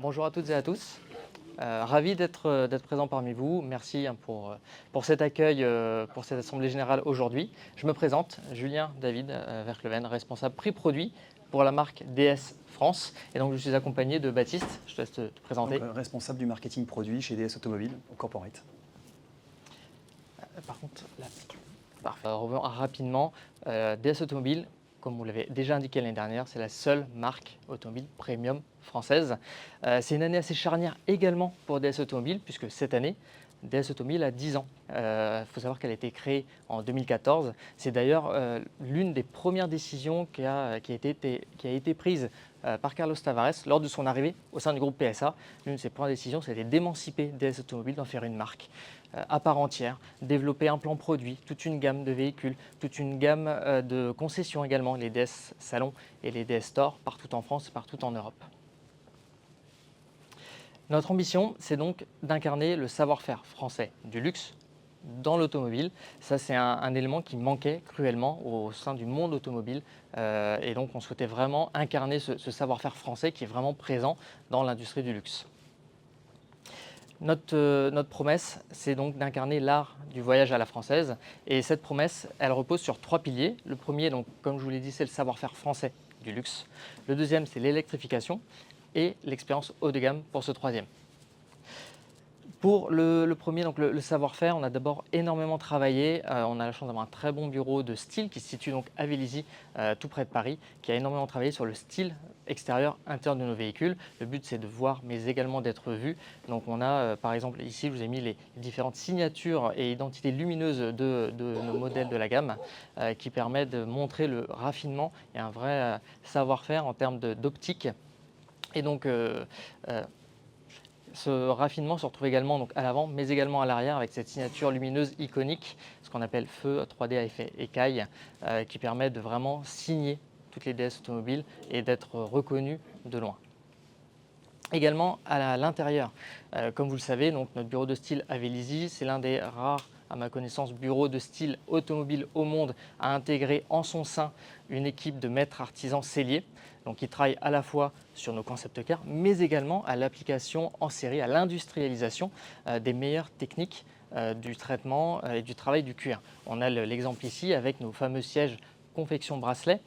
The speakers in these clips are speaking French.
Bonjour à toutes et à tous. Ravi d'être présent parmi vous. Merci pour cet accueil, pour cette assemblée générale aujourd'hui. Je me présente, Julien David Vercleven, responsable prix produit pour la marque DS France. Et donc je suis accompagné de Baptiste. Je te laisse te présenter. Donc, responsable du marketing produit chez DS Automobile au corporate. Par contre, là, parfait. Revenons rapidement. DS Automobile, comme vous l'avez déjà indiqué l'année dernière, c'est la seule marque automobile premium française. C'est une année assez charnière également pour DS Automobile, puisque cette année, DS Automobile a 10 ans. Il faut savoir qu'elle a été créée en 2014. C'est d'ailleurs l'une des premières décisions qui a été prise par Carlos Tavares lors de son arrivée au sein du groupe PSA. L'une de ses premières décisions, c'était d'émanciper DS Automobile, d'en faire une marque à part entière, développer un plan produit, toute une gamme de véhicules, toute une gamme de concessions également, les DS Salon et les DS Store, partout en France et partout en Europe. Notre ambition, c'est donc d'incarner le savoir-faire français du luxe dans l'automobile. Ça, c'est un élément qui manquait cruellement au sein du monde automobile. Et donc, on souhaitait vraiment incarner ce savoir-faire français qui est vraiment présent dans l'industrie du luxe. Notre promesse, c'est donc d'incarner l'art du voyage à la française. Et cette promesse, elle repose sur 3 piliers. Le premier, donc, comme je vous l'ai dit, c'est le savoir-faire français du luxe. Le deuxième, c'est l'électrification et l'expérience haut de gamme pour ce troisième. Pour le premier, donc le savoir-faire, on a d'abord énormément travaillé. On a la chance d'avoir un très bon bureau de style qui se situe donc à Vélizy, tout près de Paris, qui a énormément travaillé sur le style extérieur, interne de nos véhicules. Le but, c'est de voir, mais également d'être vu. Donc on a, par exemple, ici, je vous ai mis les différentes signatures et identités lumineuses de nos modèles de la gamme, qui permettent de montrer le raffinement et un vrai savoir-faire en termes d'optique. Et donc, ce raffinement se retrouve également donc à l'avant, mais également à l'arrière avec cette signature lumineuse iconique, ce qu'on appelle feu 3D à effet écaille, qui permet de vraiment signer toutes les DS automobiles et d'être reconnu de loin. Également à l'intérieur, comme vous le savez, donc notre bureau de style à Vélizy, c'est l'un des rares, à ma connaissance, bureaux de style automobile au monde à intégrer en son sein une équipe de maîtres artisans selliers, donc qui travaillent à la fois sur nos concept cars, mais également à l'application en série, à l'industrialisation des meilleures techniques du traitement et du travail du cuir. On a l'exemple ici avec nos fameux sièges confection bracelet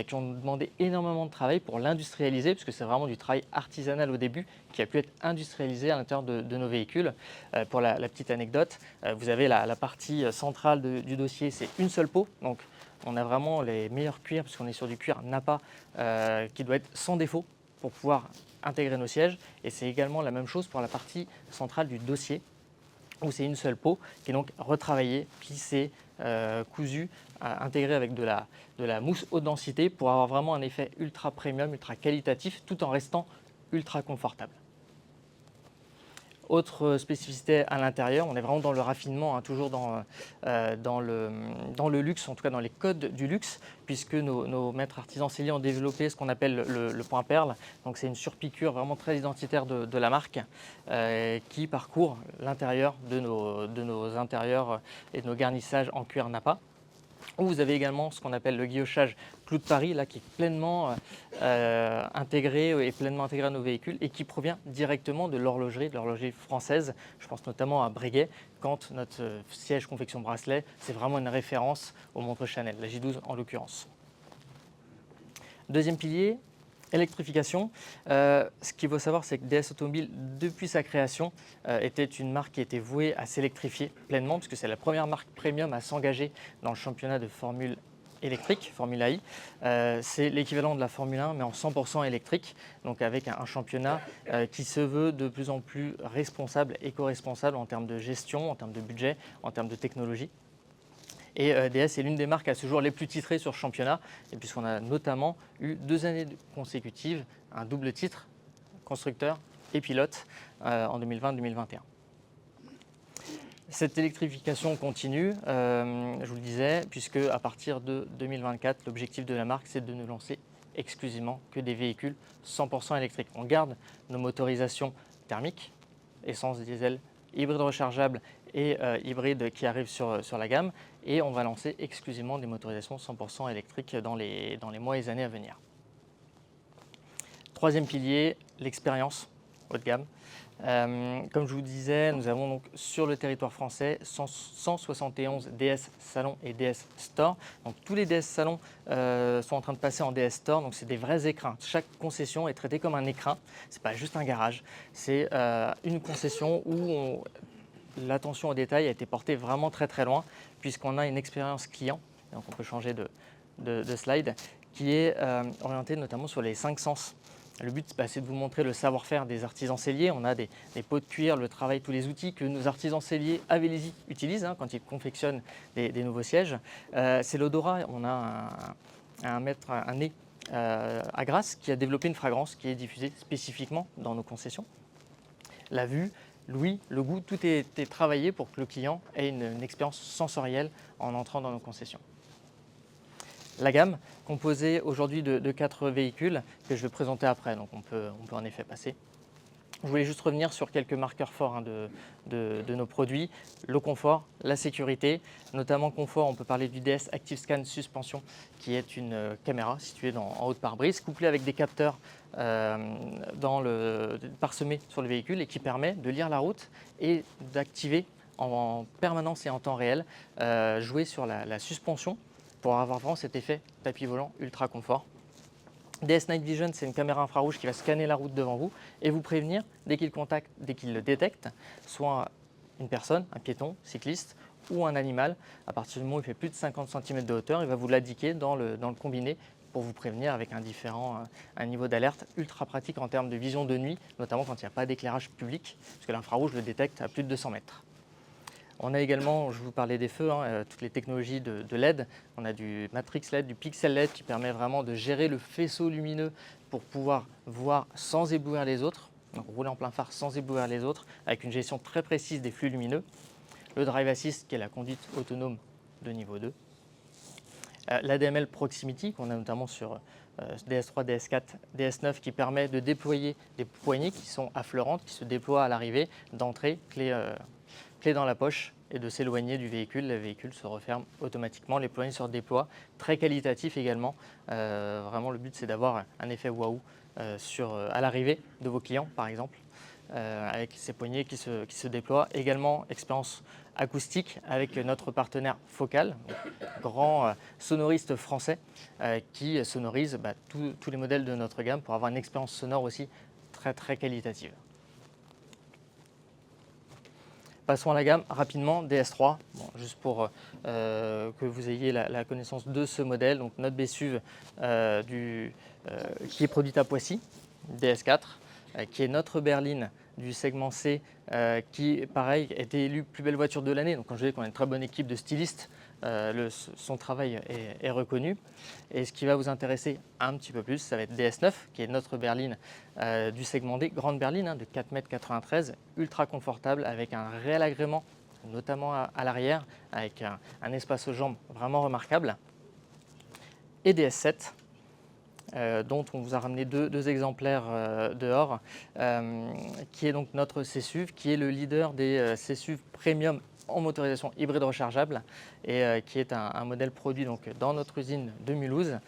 qui ont demandé énormément de travail pour l'industrialiser, puisque c'est vraiment du travail artisanal au début qui a pu être industrialisé à l'intérieur de nos véhicules. Pour la petite anecdote, vous avez la partie centrale du dossier, c'est une seule peau, donc on a vraiment les meilleurs cuirs, puisqu'on est sur du cuir Nappa qui doit être sans défaut pour pouvoir intégrer nos sièges, et c'est également la même chose pour la partie centrale du dossier, où c'est une seule peau qui est donc retravaillée, plissée, cousue, intégrée avec de la mousse haute densité pour avoir vraiment un effet ultra premium, ultra qualitatif, tout en restant ultra confortable. Autre spécificité à l'intérieur, on est vraiment dans le raffinement, hein, toujours dans le luxe, en tout cas dans les codes du luxe, puisque nos maîtres artisans selliers ont développé ce qu'on appelle le point perle. Donc c'est une surpiqûre vraiment très identitaire de la marque qui parcourt l'intérieur de nos intérieurs et de nos garnissages en cuir Nappa. Vous avez également ce qu'on appelle le guillochage clou de Paris, là, qui est pleinement intégré à nos véhicules et qui provient directement de l'horlogerie française. Je pense notamment à Breguet, quand notre siège confection bracelet, c'est vraiment une référence aux montres Chanel, la J12 en l'occurrence. Deuxième pilier, électrification. Ce qu'il faut savoir, c'est que DS Automobile, depuis sa création, était une marque qui était vouée à s'électrifier pleinement, puisque c'est la première marque premium à s'engager dans le championnat de Formule électrique, Formula I. C'est l'équivalent de la Formule 1, mais en 100% électrique, donc avec un championnat qui se veut de plus en plus responsable, éco-responsable en termes de gestion, en termes de budget, en termes de technologie. Et DS est l'une des marques à ce jour les plus titrées sur ce championnat, puisqu'on a notamment eu 2 années consécutives, un double titre, constructeur et pilote, en 2020-2021. Cette électrification continue, je vous le disais, puisque à partir de 2024, l'objectif de la marque, c'est de ne lancer exclusivement que des véhicules 100% électriques. On garde nos motorisations thermiques, essence, diesel, hybride rechargeable et hybride qui arrivent sur la gamme, et on va lancer exclusivement des motorisations 100% électriques dans les mois et les années à venir. Troisième pilier, l'expérience. haut de gamme. Comme je vous disais, nous avons donc sur le territoire français 171 DS Salon et DS Store. Donc tous les DS Salons sont en train de passer en DS Store, donc c'est des vrais écrins. Chaque concession est traitée comme un écrin, c'est pas juste un garage, c'est une concession où l'attention au détail a été portée vraiment très très loin, puisqu'on a une expérience client, donc on peut changer de slide, qui est orientée notamment sur les 5 sens. Le but, c'est de vous montrer le savoir-faire des artisans selliers. On a des pots de cuir, le travail, tous les outils que nos artisans selliers à Vélizy utilisent quand ils confectionnent des nouveaux sièges. C'est l'odorat. On a un nez à Grasse qui a développé une fragrance qui est diffusée spécifiquement dans nos concessions. La vue, l'ouïe, le goût, tout est travaillé pour que le client ait une expérience sensorielle en entrant dans nos concessions. La gamme, composée aujourd'hui de 4 véhicules que je vais présenter après, donc on peut en effet passer. Je voulais juste revenir sur quelques marqueurs forts de nos produits. Le confort, la sécurité, notamment confort, on peut parler du DS Active Scan Suspension, qui est une caméra située en haut de pare-brise, couplée avec des capteurs parsemés sur le véhicule et qui permet de lire la route et d'activer en permanence et en temps réel, jouer sur la suspension, pour avoir vraiment cet effet tapis volant ultra confort. DS Night Vision, c'est une caméra infrarouge qui va scanner la route devant vous et vous prévenir dès qu'il le détecte, soit une personne, un piéton, cycliste ou un animal. À partir du moment où il fait plus de 50 cm de hauteur, il va vous l'indiquer dans le combiné pour vous prévenir avec un niveau d'alerte ultra pratique en termes de vision de nuit, notamment quand il n'y a pas d'éclairage public, parce que l'infrarouge le détecte à plus de 200 mètres. On a également, je vous parlais des feux, toutes les technologies de LED. On a du Matrix LED, du Pixel LED qui permet vraiment de gérer le faisceau lumineux pour pouvoir voir sans éblouir les autres, donc rouler en plein phare sans éblouir les autres, avec une gestion très précise des flux lumineux. Le Drive Assist qui est la conduite autonome de niveau 2. L'ADML Proximity qu'on a notamment sur DS3, DS4, DS9 qui permet de déployer des poignées qui sont affleurantes, qui se déploient à l'arrivée, d'entrée, clé dans la poche et de s'éloigner du véhicule. Le véhicule se referme automatiquement, les poignées se redéploient. Très qualitatif également. Vraiment, le but, c'est d'avoir un effet waouh à l'arrivée de vos clients, par exemple, avec ces poignées qui se déploient. Également, expérience acoustique avec notre partenaire Focal, grand sonoriste français qui sonorise tous les modèles de notre gamme pour avoir une expérience sonore aussi très, très qualitative. Passons à la gamme rapidement, DS3, juste pour que vous ayez la connaissance de ce modèle. Donc notre Besuve qui est produite à Poissy, DS4, qui est notre berline du segment C, qui pareil a été élue plus belle voiture de l'année. Donc quand je dis qu'on a une très bonne équipe de stylistes, son travail est reconnu. Et ce qui va vous intéresser un petit peu plus, ça va être DS9, qui est notre berline du segment D, grande berline de 4,93 m, ultra confortable, avec un réel agrément, notamment à l'arrière, avec un espace aux jambes vraiment remarquable. Et DS7, dont on vous a ramené deux exemplaires dehors, qui est donc notre C-SUV, qui est le leader des C-SUV premium en motorisation hybride rechargeable et qui est un modèle produit donc dans notre usine de Mulhouse,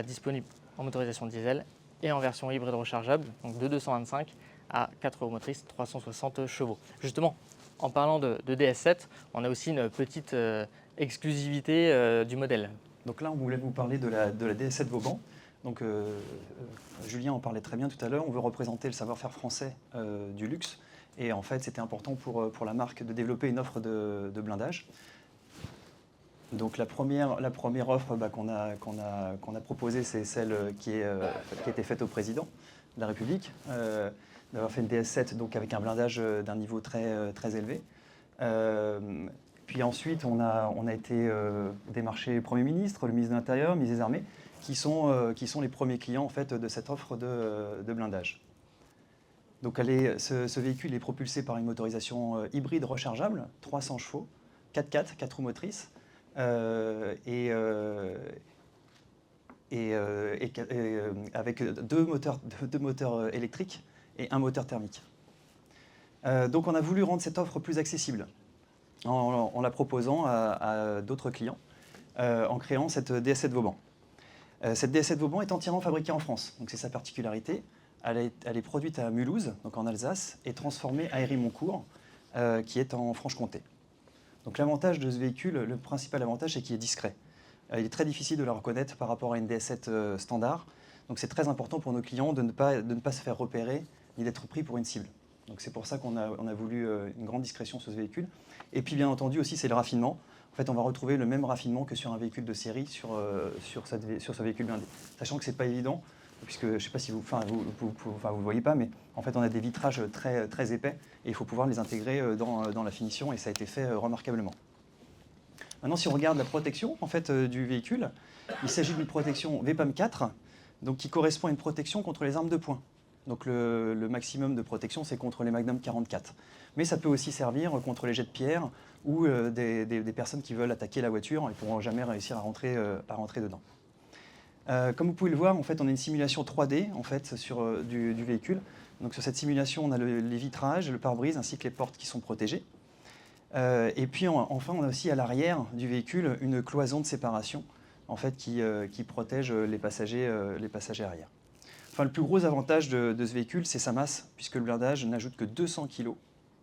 disponible en motorisation diesel et en version hybride rechargeable, donc de 225 à 4 roues motrices, 360 chevaux. Justement, en parlant de DS7, on a aussi une petite exclusivité du modèle. Donc là, on voulait vous parler de la DS7 Vauban. Donc, Julien en parlait très bien tout à l'heure. On veut représenter le savoir-faire français du luxe. Et en fait, c'était important pour la marque de développer une offre de blindage. Donc, la première offre qu'on a proposée, c'est celle qui a été faite au président de la République, d'avoir fait une DS7 donc, avec un blindage d'un niveau très, très élevé. Puis ensuite, on a été démarcher le Premier ministre, le ministre de l'Intérieur, le ministre des Armées, qui sont les premiers clients en fait, de cette offre de blindage. Donc ce véhicule est propulsé par une motorisation hybride rechargeable, 300 chevaux, 4x4, 4 roues motrices, avec deux moteurs électriques et un moteur thermique. Donc on a voulu rendre cette offre plus accessible en la proposant à d'autres clients, en créant cette DS7 Vauban. Cette DS7 Vauban est entièrement fabriquée en France, donc c'est sa particularité, elle est produite à Mulhouse, donc en Alsace, et transformée à Héry-Moncourt, qui est en Franche-Comté. Donc l'avantage de ce véhicule, le principal avantage, c'est qu'il est discret. Il est très difficile de la reconnaître par rapport à une DS7 standard. Donc c'est très important pour nos clients de ne pas se faire repérer ni d'être pris pour une cible. Donc c'est pour ça qu'on a voulu une grande discrétion sur ce véhicule. Et puis bien entendu aussi, c'est le raffinement. En fait, on va retrouver le même raffinement que sur un véhicule de série sur ce véhicule blindé. Sachant que ce n'est pas évident, puisque je ne sais pas si vous le voyez pas, mais en fait on a des vitrages très, très épais et il faut pouvoir les intégrer dans la finition, et ça a été fait remarquablement. Maintenant, si on regarde la protection en fait, du véhicule, il s'agit d'une protection VPAM 4, donc, qui correspond à une protection contre les armes de poing. Donc le maximum de protection, c'est contre les Magnum 44. Mais ça peut aussi servir contre les jets de pierre ou des personnes qui veulent attaquer la voiture et ne pourront jamais réussir à rentrer dedans. Comme vous pouvez le voir, en fait, on a une simulation 3D en fait, du véhicule. Donc, sur cette simulation, on a les vitrages, le pare-brise ainsi que les portes qui sont protégées. Et puis enfin, on a aussi à l'arrière du véhicule une cloison de séparation en fait, qui protège les passagers arrière. Enfin, le plus gros avantage de ce véhicule, c'est sa masse, puisque le blindage n'ajoute que 200 kg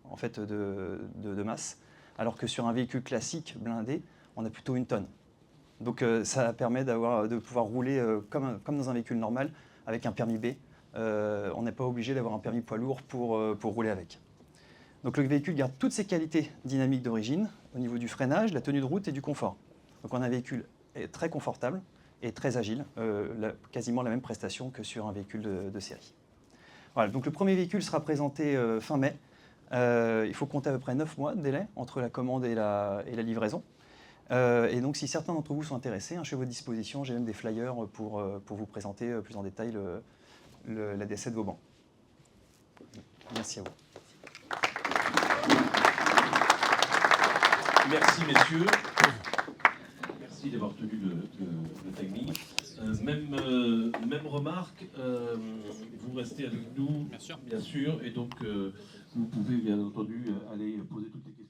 en fait, de masse, alors que sur un véhicule classique blindé, on a plutôt une tonne. Donc ça permet de pouvoir rouler comme dans un véhicule normal, avec un permis B. On n'est pas obligé d'avoir un permis poids lourd pour rouler avec. Donc le véhicule garde toutes ses qualités dynamiques d'origine, au niveau du freinage, la tenue de route et du confort. Donc on a un véhicule très confortable et très agile, quasiment la même prestation que sur un véhicule de série. Voilà, donc le premier véhicule sera présenté fin mai. Il faut compter à peu près 9 mois de délai entre la commande et la livraison. Et donc si certains d'entre vous sont intéressés, je suis à votre disposition, j'ai même des flyers pour vous présenter plus en détail la DS7 Vauban. Merci à vous. Merci messieurs. Merci d'avoir tenu le timing. Même remarque, vous restez avec nous, bien sûr, et donc vous pouvez bien entendu aller poser toutes les questions.